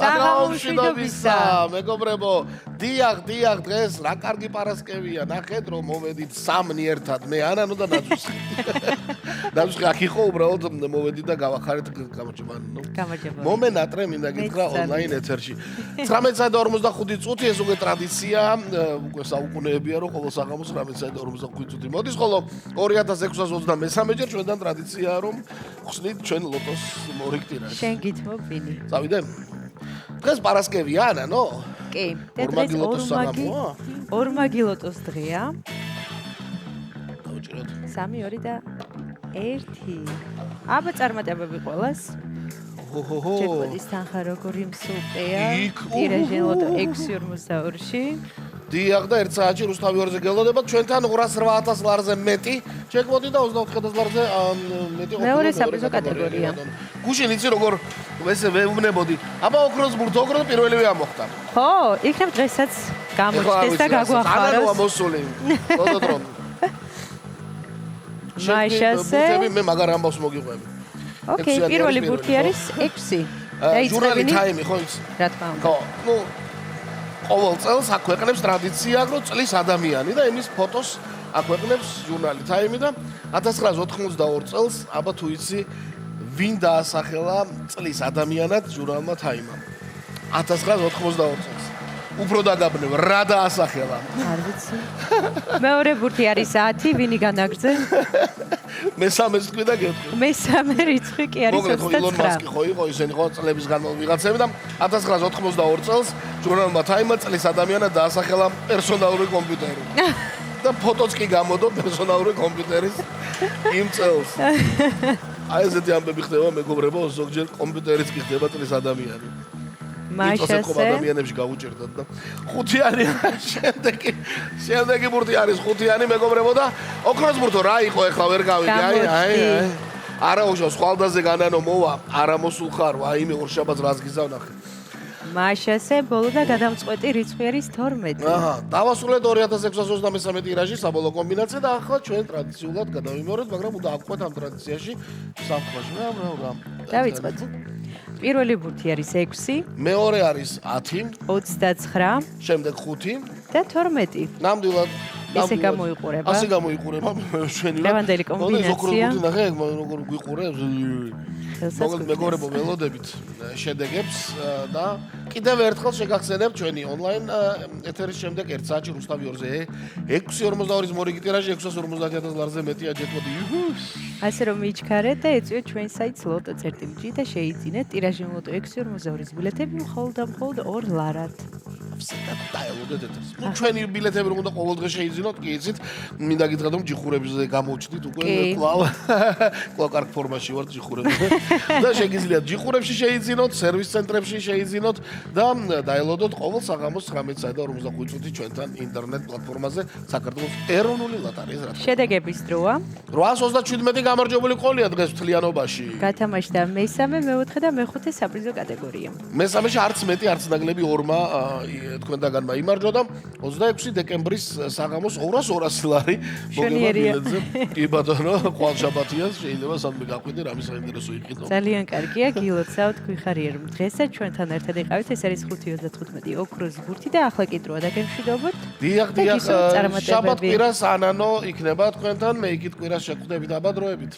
საღამომშვიდობისა, მეგობრებო, დიახ, დღეს რა კარგი პარასკევია, ნახეთ რომ მოვედით სამნი ერთად, მე ანანო და ნაძვი. ნაძვი აქ იყო, უბრალოდ მოვედით და გავახარეთ გამარჯობა. მომენატრე მინდა გითხრა ონლაინ ეთერში. 19:45 წუთი ეს უკვე ტრადიცია, უკვე საუკუნეებია რომ ყოველ საღამოს 19:45 წუთი მოდის, ხოლო 2623 ჯერ ჩვენთან ტრადიციაა რომ ხსნით ჩვენ ლოტოს მორიგტირას. შენ გითმობინი. წავიდე? დღეს პარასკევია, ანანო? კი, დღეს ორმაგი ლოტოს დღეა. დავჭიროთ. 3, 2 და 1. აბა წარმატებები ყველას. ჯეკპოტის თანხა როგორი მსუყეა. ტირაჟი ლოტო 6.42-ში. დიახ და 1 საათში რუსთავი ორზე გელოდებათ ჩვენთან 208,000 ლარზე მეტი ჯეკპოტი და 24,000 ლარზე მეტი მეორე საპრიზო კატეგორია. გუშინ იცი როგორ ესე ვეუბნებოდი. აბა ოქროს ბურთო პირველივე ამოხდა. ხო, იქნებ დღესაც გამოჩნდეს და გაგვახაროს. ანანოა მოსული. ლოდოდრომ. მაიშასე. მე მაგარ ამბავს მოგიყვები. ოკეი, პირველი ბურთი არის 6. ჟურნალი ტაიმი ხო იცი? რა თქმა უნდა. ხო, ნუ ყოველ წელს აქვეყნებს ტრადიცია, რომ წლის ადამიანი და იმის ფოტოს აქვეყნებს ჟურნალი ტაიმი და 1992 წელს, აბა თუ იცი, ვინ დაასახელა წლის ადამიანად ჟურნალმა ტაიმმა? 1992 წელს. უფრო დაგაბნევ, რა დაასახელა? არ ვიცი. მეორე ბურთი არის 10, ვინი განაგრძე? მესამეს თქვი და გეტყვი. მესამე რიცხვი კი არის 29. მოგეთ ილონ მასკი ხო იყო, ისინი ხო წლების განმავლობაში ვიღაცები და 1992 წელს ჟურნალმა ტაიმმა წლის ადამიანად დაასახელა პერსონალური კომპიუტერი. და ფოტოც კი გამოდო პერსონალური კომპიუტერის იმ წელს. აი ესეთი ამბები ხდება მეგობრებო, ზოგჯერ კომპიუტერიც კი ხდება წლის ადამიანი. მაიშასე ადამიანებში გავუჭირდათ და ხუთიანი შემდეგი ბურთი არის ხუთიანი მეგობრებო და ოქროს ბურთო რა იყო ეხლა ვერ გავიგე აი არა უშავს ხვალდაზე განანო მოვა არა მოსულ ხარ აი მე ორშაბათს რას გიზავნახე მაიშასე ბოლო და გადამწყვეტი რიცხვი არის 12. აჰა დავასრულეთ 2623 ტირაჟი საბოლოო კომბინაცია და ახლა ჩვენ ტრადიციულად გადავიმეორებთ მაგრამ უნდა აკვეთ ამ ტრადიციაში სამხმაში რა დავიწყოთ. პირველი ბურთი არის 6, მეორე არის 10, 29, შემდეგ 5 და 12. ნამდვილად ესე გამოიყურება. ასე გამოიყურება შვენივად. ლევანდელი კომბინაცია. ნახე, როგორ გვიყურებს. მეგობრებო, ველოდებით შედეგებს და კიდევ ერთხელ შეგახსენებთ ჩვენი ონლაინ ეთერის შემდეგ 1 საათში რუსთავი 2-ზე 6.42-ის მორიგი ტირაჟი 650,000 ლარზე მეტია ჯეკპოტი. ასე რომ მიჩქარეთ და ეწვიოთ ჩვენ საიტს loto.gr და შეიძინეთ ტირაჟი ლოტო 6.42-ის ბილეთები მხოლოდ 2 ლარად. ვსეთა დაელოდეთ ეთერს. ნუ ჩვენი ბილეთები რომ უნდა ყოველ დღე შეიძინოთ, კი იცით, მინდა გითხრათ რომ ჯიხურებზე გამოჩნდით უკვე კვლავ კარგ ფორმაში ვართ ჯიხურებზე. და შეგიძლიათ ჯიხურებში შეიძინოთ, სერვის ცენტრებში შეიძინოთ და დაელოდოთ ყოველ საღამოს 19:45 წუთი ჩვენთან ინტერნეტ პლატფორმაზე საქართველოს ეროვნული ლოტარიის რა. შედეგების დროა. 827 გამარჯვებული ყოლია დღეს მთლიანობაში. გათამაშდა მესამე, მეოთხე და მეხუთე საპრიზო კატეგორია. მესამეში არც მეტი, არც ნაკლები ორმა თქვენთაგანმა იმარჯვა და 26 დეკემბრის საღამოს 200 ლარი მოგებადილეძე. კი ბატონო, ხვალ შაბათია, შეიძლება სამდე გაყვიდე, რამის საინტერესო იყიდო. ძალიან კარგია, გილოცავთ, გვიხარია რომ დღესაც ჩვენთან ერთად იყავით, ეს არის 5.35 ოქროს ბურთი და ახლა კი დროა დაგემშვიდობოთ. დიახ, შაბათ კვირას ანანო იქნება თქვენთან, მე იქით კვირას შეხვდებით აბა დროებით.